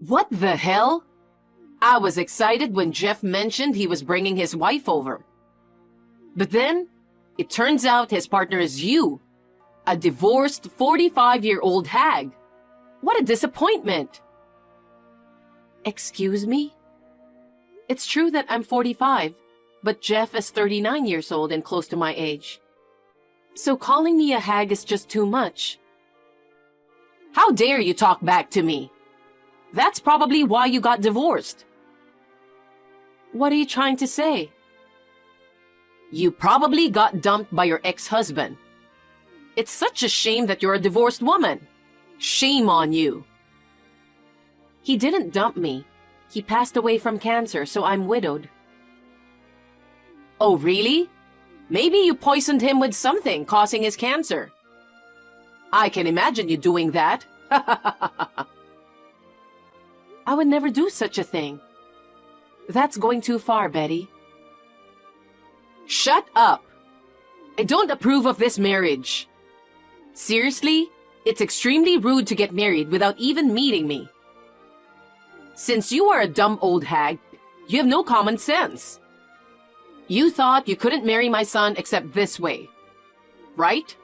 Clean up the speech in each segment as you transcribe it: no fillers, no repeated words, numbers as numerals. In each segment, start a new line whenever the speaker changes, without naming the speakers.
What the hell? I was excited when Jeff mentioned he was bringing his wife over. But then, it turns out his partner is you, a divorced 45-year-old hag. What a disappointment. Excuse me? It's true that I'm 45, but Jeff is 39 years old and close to my age. So calling me a hag is just too much. How dare you talk back to me? That's probably why you got divorced. What are you trying to say? You probably got dumped by your ex-husband. It's such a shame that you're a divorced woman. Shame on you. He didn't dump me. He passed away from cancer, so I'm widowed. Oh, really? Maybe you poisoned him with something, causing his cancer. I can imagine you doing that. I would never do such a thing. That's going too far, Betty. Shut up. I don't approve of this marriage. Seriously, it's extremely rude to get married without even meeting me. Since you are a dumb old hag, you have no common sense. You thought you couldn't marry my son except this way, right?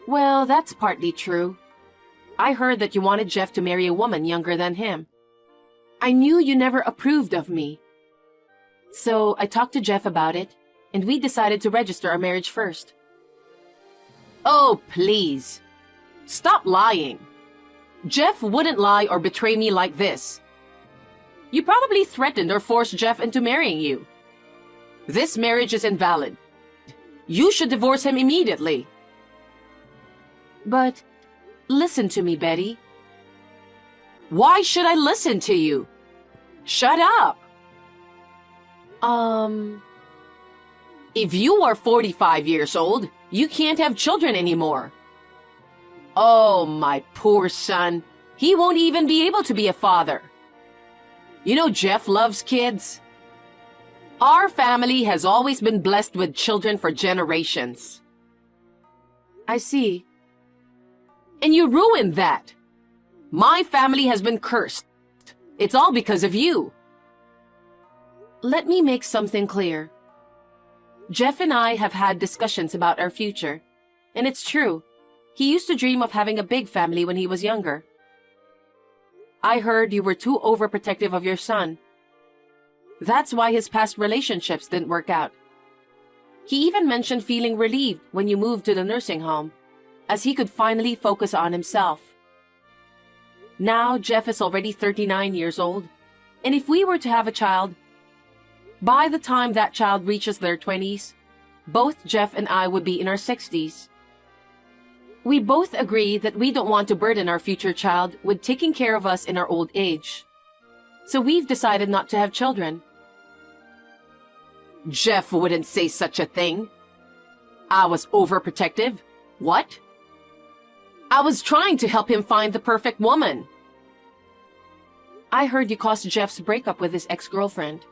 Well, that's partly true. I heard that you wanted Jeff to marry a woman younger than him. I knew you never approved of me. So I talked to Jeff about it, and we decided to register our marriage first. Oh, please. Stop lying. Jeff wouldn't lie or betray me like this. You probably threatened or forced Jeff into marrying you. This marriage is invalid. You should divorce him immediately. But listen to me, Betty. Why should I listen to you? Shut up. If you are 45 years old, you can't have children anymore. Oh, my poor son. He won't even be able to be a father. You know Jeff loves kids. Our family has always been blessed with children for generations. I see. And you ruined that. My family has been cursed. It's all because of you. Let me make something clear. Jeff and I have had discussions about our future, and it's true. He used to dream of having a big family when he was younger. I heard you were too overprotective of your son. That's why his past relationships didn't work out. He even mentioned feeling relieved when you moved to the nursing home, as he could finally focus on himself. Now Jeff is already 39 years old, and if we were to have a child, by the time that child reaches their 20s, both Jeff and I would be in our 60s. We both agree that we don't want to burden our future child with taking care of us in our old age. So we've decided not to have children. Jeff wouldn't say such a thing. I was overprotective. What? I was trying to help him find the perfect woman. I heard you caused Jeff's breakup with his ex-girlfriend.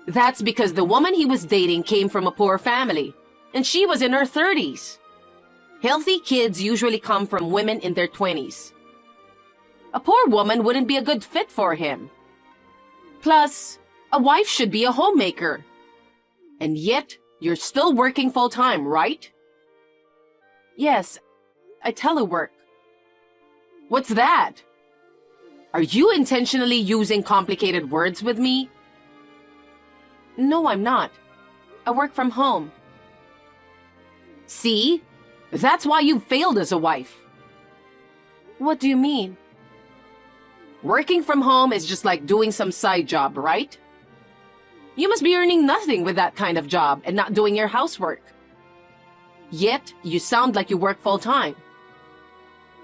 That's because the woman he was dating came from a poor family, and she was in her 30s. Healthy kids usually come from women in their 20s. A poor woman wouldn't be a good fit for him. Plus, a wife should be a homemaker. And yet, you're still working full-time, right? Yes, I telework. What's that? Are you intentionally using complicated words with me? No, I'm not. I work from home. See? That's why you failed as a wife. What do you mean? Working from home is just like doing some side job, right? You must be earning nothing with that kind of job and not doing your housework. Yet, you sound like you work full-time.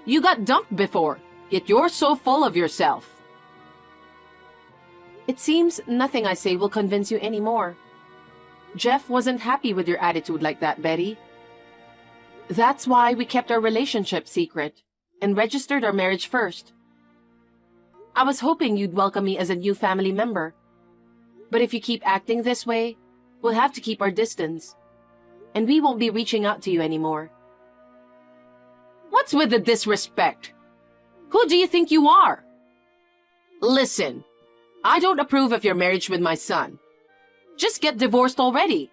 You got dumped before, yet you're so full of yourself. It seems nothing I say will convince you anymore. Jeff wasn't happy with your attitude like that, Betty. That's why we kept our relationship secret and registered our marriage first. I was hoping you'd welcome me as a new family member. But if you keep acting this way, we'll have to keep our distance. And we won't be reaching out to you anymore. What's with the disrespect? Who do you think you are? Listen, I don't approve of your marriage with my son. Just get divorced already.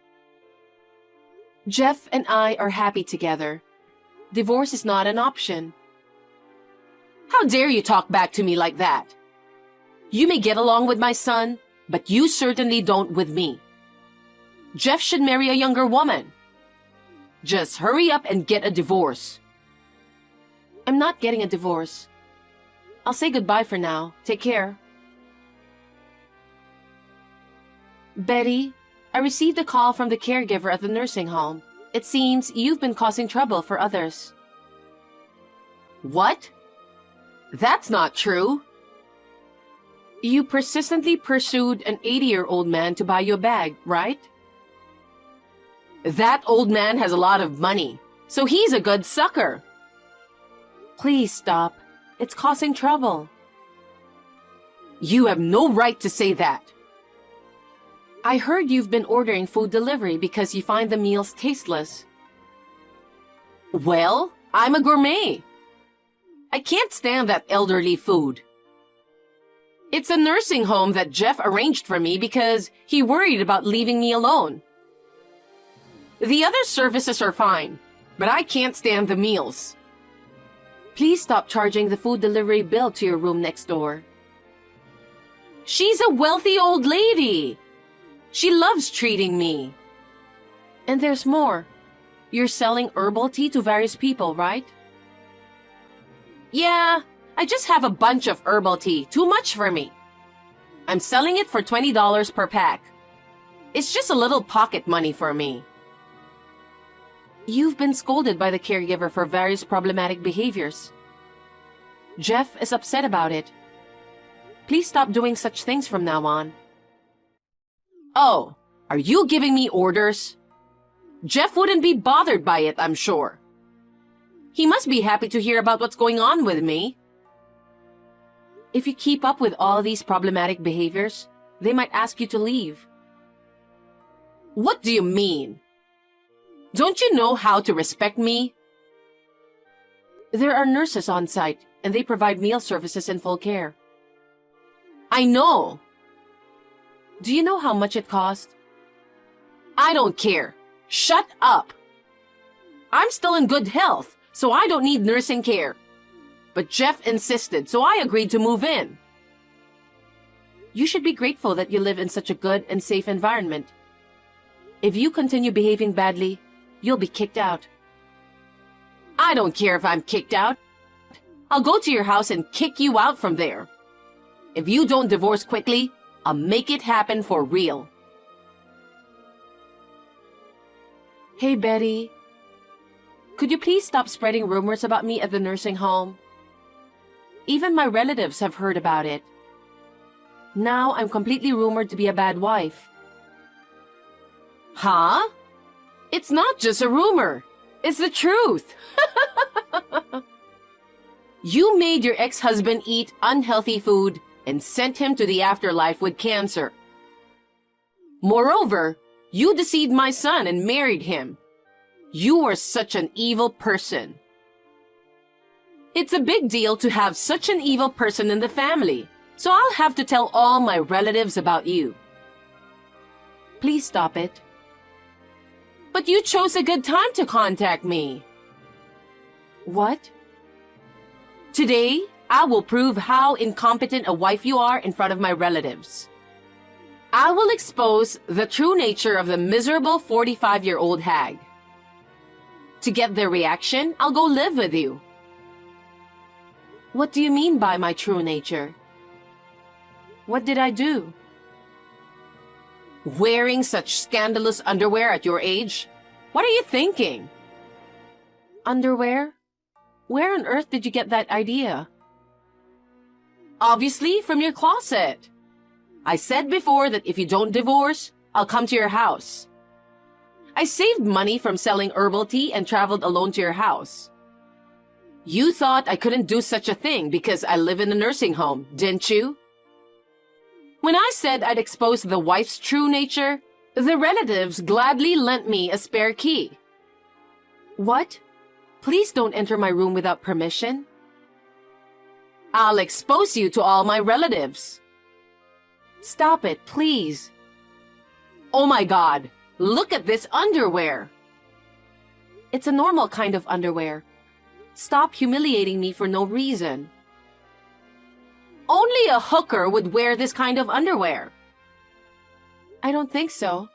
Jeff and I are happy together. Divorce is not an option. How dare you talk back to me like that? You may get along with my son, but you certainly don't with me. Jeff should marry a younger woman. Just hurry up and get a divorce. I'm not getting a divorce. I'll say goodbye for now. Take care. Betty, I received a call from the caregiver at the nursing home. It seems you've been causing trouble for others. What? That's not true. You persistently pursued an 80-year-old man to buy you a bag, right? That old man has a lot of money, so he's a good sucker. Please stop. It's causing trouble. You have no right to say that. I heard you've been ordering food delivery because you find the meals tasteless. Well, I'm a gourmet. I can't stand that elderly food. It's a nursing home that Jeff arranged for me because he worried about leaving me alone. The other services are fine, but I can't stand the meals. Please stop charging the food delivery bill to your room next door. She's a wealthy old lady. She loves treating me. And there's more. You're selling herbal tea to various people, right? Yeah, I just have a bunch of herbal tea. Too much for me. I'm selling it for $20 per pack. It's just a little pocket money for me. You've been scolded by the caregiver for various problematic behaviors. Jeff is upset about it. Please stop doing such things from now on. Oh, are you giving me orders? Jeff wouldn't be bothered by it, I'm sure. He must be happy to hear about what's going on with me. If you keep up with all these problematic behaviors, they might ask you to leave. What do you mean? Don't you know how to respect me? There are nurses on site, and they provide meal services and full care. I know. Do you know how much it costs? I don't care. Shut up. I'm still in good health, so I don't need nursing care. But Jeff insisted, so I agreed to move in. You should be grateful that you live in such a good and safe environment. If you continue behaving badly, you'll be kicked out. I don't care if I'm kicked out. I'll go to your house and kick you out from there. If you don't divorce quickly, I'll make it happen for real. Hey, Betty. Could you please stop spreading rumors about me at the nursing home? Even my relatives have heard about it. Now I'm completely rumored to be a bad wife. Huh? It's not just a rumor. It's the truth. You made your ex-husband eat unhealthy food and sent him to the afterlife with cancer. Moreover, you deceived my son and married him. You are such an evil person. It's a big deal to have such an evil person in the family, so I'll have to tell all my relatives about you. Please stop it. But you chose a good time to contact me. What? Today, I will prove how incompetent a wife you are in front of my relatives. I will expose the true nature of the miserable 45-year-old hag. To get their reaction, I'll go live with you. What do you mean by my true nature? What did I do? Wearing such scandalous underwear at your age? What are you thinking? Underwear? Where on earth did you get that idea? Obviously, from your closet. I said before that if you don't divorce, I'll come to your house. I saved money from selling herbal tea and traveled alone to your house. You thought I couldn't do such a thing because I live in a nursing home, didn't you? When I said I'd expose the wife's true nature, the relatives gladly lent me a spare key. What? Please don't enter my room without permission. I'll expose you to all my relatives. Stop it, please. Oh my God, look at this underwear. It's a normal kind of underwear. Stop humiliating me for no reason. Only a hooker would wear this kind of underwear. I don't think so.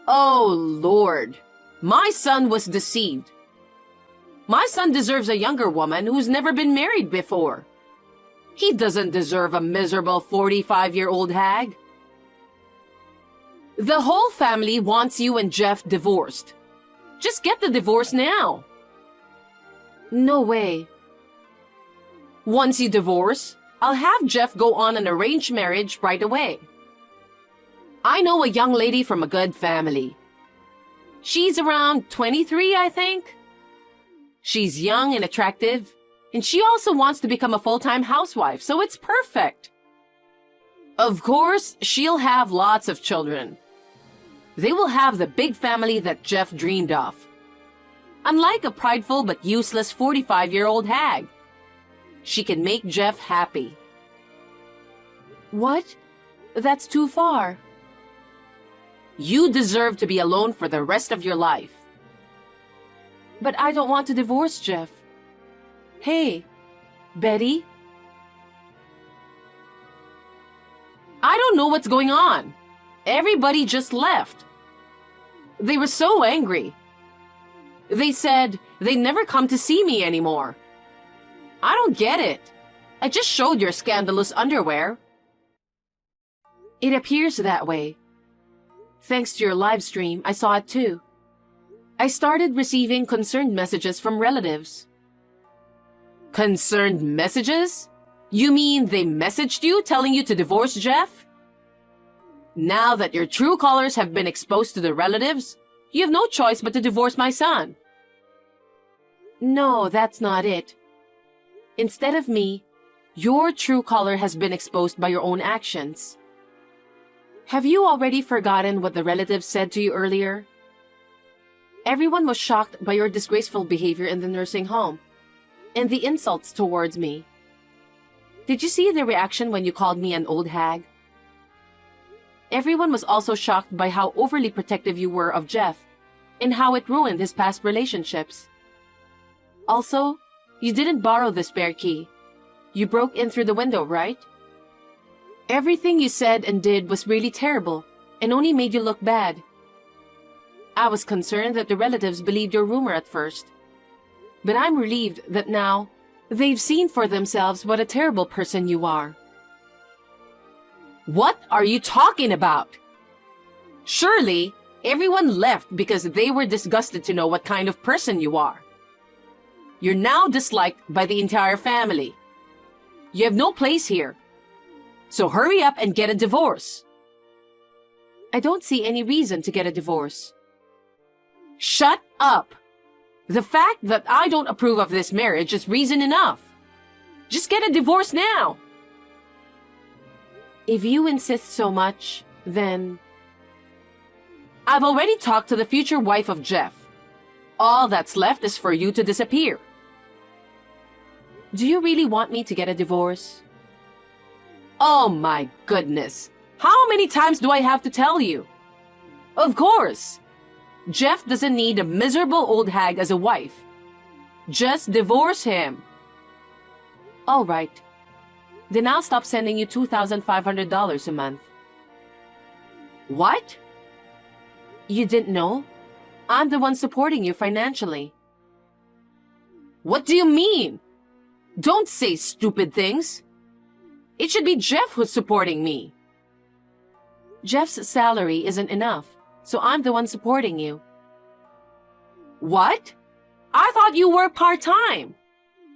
Oh, Lord. My son was deceived. My son deserves a younger woman who's never been married before. He doesn't deserve a miserable 45-year-old hag. The whole family wants you and Jeff divorced. Just get the divorce now. No way. Once you divorce, I'll have Jeff go on an arranged marriage right away. I know a young lady from a good family. She's around 23, I think. She's young and attractive, and she also wants to become a full-time housewife, so it's perfect. Of course, she'll have lots of children. They will have the big family that Jeff dreamed of. Unlike a prideful but useless 45-year-old hag, she can make Jeff happy. What? That's too far. You deserve to be alone for the rest of your life. But I don't want to divorce Jeff. Hey, Betty? I don't know what's going on. Everybody just left. They were so angry. They said they'd never come to see me anymore. I don't get it. I just showed your scandalous underwear. It appears that way. Thanks to your live stream, I saw it too. I started receiving concerned messages from relatives. Concerned messages? You mean they messaged you telling you to divorce Jeff? Now that your true colors have been exposed to the relatives, you have no choice but to divorce my son. No, that's not it. Instead of me, your true color has been exposed by your own actions. Have you already forgotten what the relatives said to you earlier? Everyone was shocked by your disgraceful behavior in the nursing home and the insults towards me. Did you see the reaction when you called me an old hag? Everyone was also shocked by how overly protective you were of Jeff and how it ruined his past relationships. Also, you didn't borrow the spare key. You broke in through the window, right? Everything you said and did was really terrible and only made you look bad. I was concerned that the relatives believed your rumor at first. But I'm relieved that now they've seen for themselves what a terrible person you are. What are you talking about? Surely, everyone left because they were disgusted to know what kind of person you are. You're now disliked by the entire family. You have no place here. So hurry up and get a divorce. I don't see any reason to get a divorce. Shut up! The fact that I don't approve of this marriage is reason enough. Just get a divorce now. If you insist so much, then... I've already talked to the future wife of Jeff. All that's left is for you to disappear. Do you really want me to get a divorce? Oh my goodness. How many times do I have to tell you? Of course. Jeff doesn't need a miserable old hag as a wife. Just divorce him. All right. Then I'll stop sending you $2,500 a month. What? You didn't know? I'm the one supporting you financially. What do you mean? Don't say stupid things. It should be Jeff who's supporting me. Jeff's salary isn't enough, so I'm the one supporting you. What? I thought you were part-time.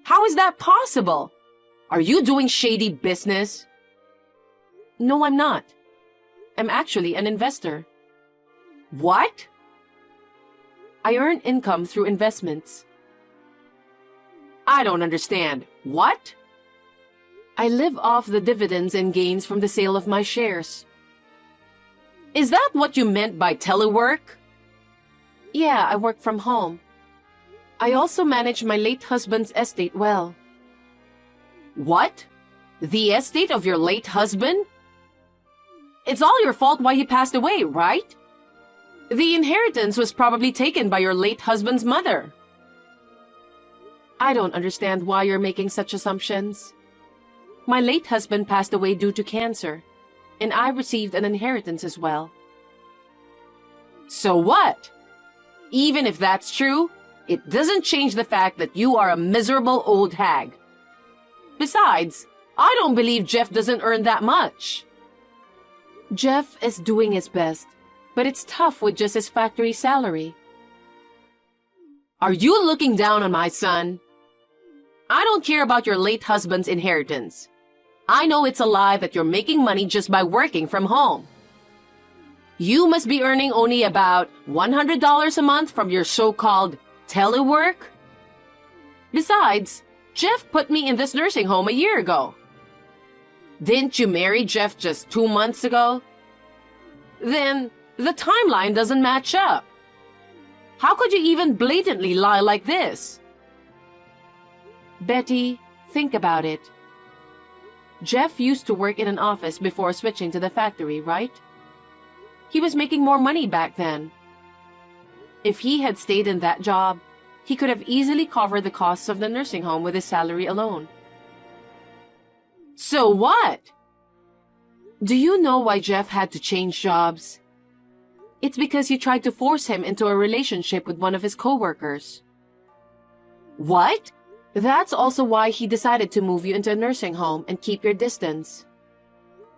How is that possible? Are you doing shady business? No, I'm not. I'm actually an investor. What? I earn income through investments. I don't understand. What? I live off the dividends and gains from the sale of my shares. Is that what you meant by telework? Yeah, I work from home. I also manage my late husband's estate well. What? The estate of your late husband? It's all your fault why he passed away, right? The inheritance was probably taken by your late husband's mother. I don't understand why you're making such assumptions. My late husband passed away due to cancer, and I received an inheritance as well. So what? Even if that's true, it doesn't change the fact that you are a miserable old hag. Besides, I don't believe Jeff doesn't earn that much. Jeff is doing his best, but it's tough with just his factory salary. Are you looking down on my son? I don't care about your late husband's inheritance. I know it's a lie that you're making money just by working from home. You must be earning only about $100 a month from your so-called telework. Besides, Jeff put me in this nursing home a year ago. Didn't you marry Jeff just 2 months ago? Then the timeline doesn't match up. How could you even blatantly lie like this? Betty, think about it. Jeff used to work in an office before switching to the factory, right? He was making more money back then. If he had stayed in that job, he could have easily covered the costs of the nursing home with his salary alone. So what? Do you know why Jeff had to change jobs? It's because you tried to force him into a relationship with one of his coworkers. What? That's also why he decided to move you into a nursing home and keep your distance.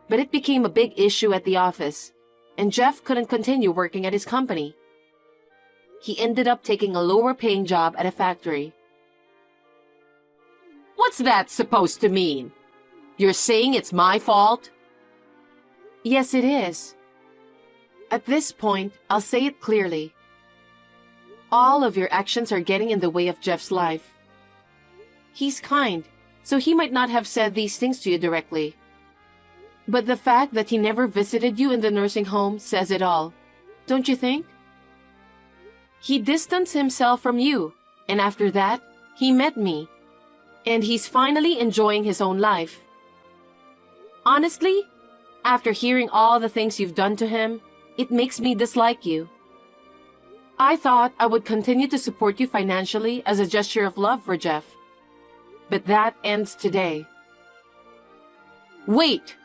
But it became a big issue at the office, and Jeff couldn't continue working at his company. He ended up taking a lower-paying job at a factory. What's that supposed to mean? You're saying it's my fault? Yes, it is. At this point, I'll say it clearly. All of your actions are getting in the way of Jeff's life. He's kind, so he might not have said these things to you directly. But the fact that he never visited you in the nursing home says it all, don't you think? He distanced himself from you, and after that, he met me. And he's finally enjoying his own life. Honestly, after hearing all the things you've done to him, it makes me dislike you. I thought I would continue to support you financially as a gesture of love for Jeff. But that ends today. Wait.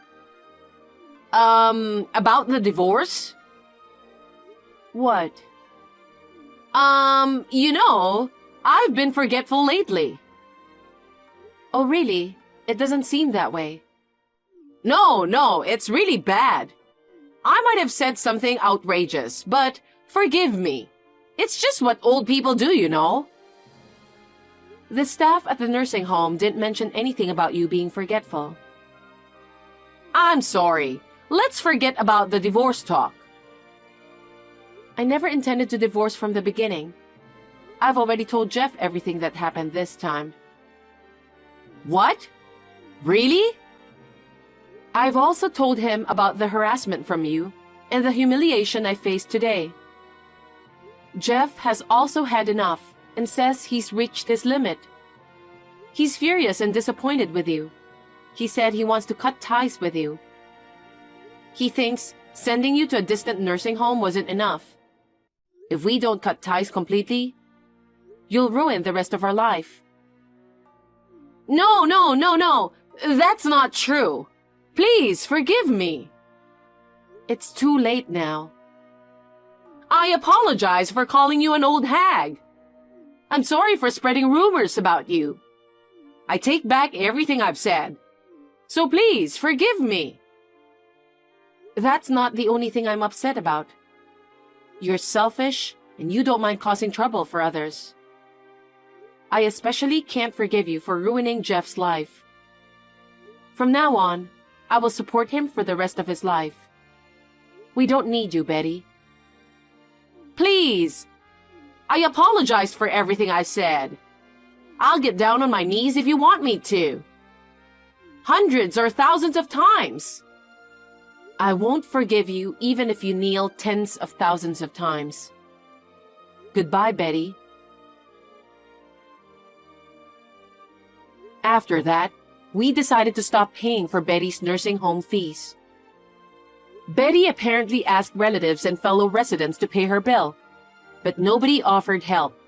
About the divorce? What? I've been forgetful lately. Oh, really? It doesn't seem that way. No, it's really bad. I might have said something outrageous, but forgive me. It's just what old people do, you know. The staff at the nursing home didn't mention anything about you being forgetful. I'm sorry. Let's forget about the divorce talk. I never intended to divorce from the beginning. I've already told Jeff everything that happened this time. What? Really? I've also told him about the harassment from you and the humiliation I faced today. Jeff has also had enough and says he's reached his limit. He's furious and disappointed with you. He said he wants to cut ties with you. He thinks sending you to a distant nursing home wasn't enough. If we don't cut ties completely, you'll ruin the rest of our life. No. That's not true. Please, forgive me. It's too late now. I apologize for calling you an old hag. I'm sorry for spreading rumors about you. I take back everything I've said. So please, forgive me. That's not the only thing I'm upset about. You're selfish, and you don't mind causing trouble for others. I especially can't forgive you for ruining Jeff's life. From now on, I will support him for the rest of his life. We don't need you, Betty. Please! I apologize for everything I said. I'll get down on my knees if you want me to. Hundreds or thousands of times. I won't forgive you even if you kneel tens of thousands of times. Goodbye, Betty. After that, we decided to stop paying for Betty's nursing home fees. Betty apparently asked relatives and fellow residents to pay her bill, but nobody offered help.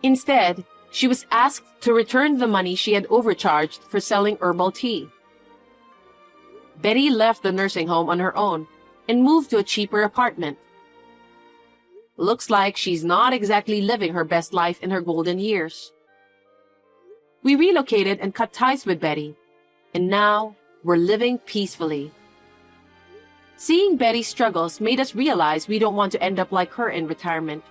Instead, she was asked to return the money she had overcharged for selling herbal tea. Betty left the nursing home on her own and moved to a cheaper apartment. Looks like she's not exactly living her best life in her golden years. We relocated and cut ties with Betty, and now we're living peacefully. Seeing Betty's struggles made us realize we don't want to end up like her in retirement.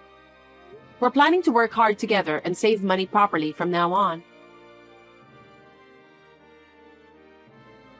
We're planning to work hard together and save money properly from now on.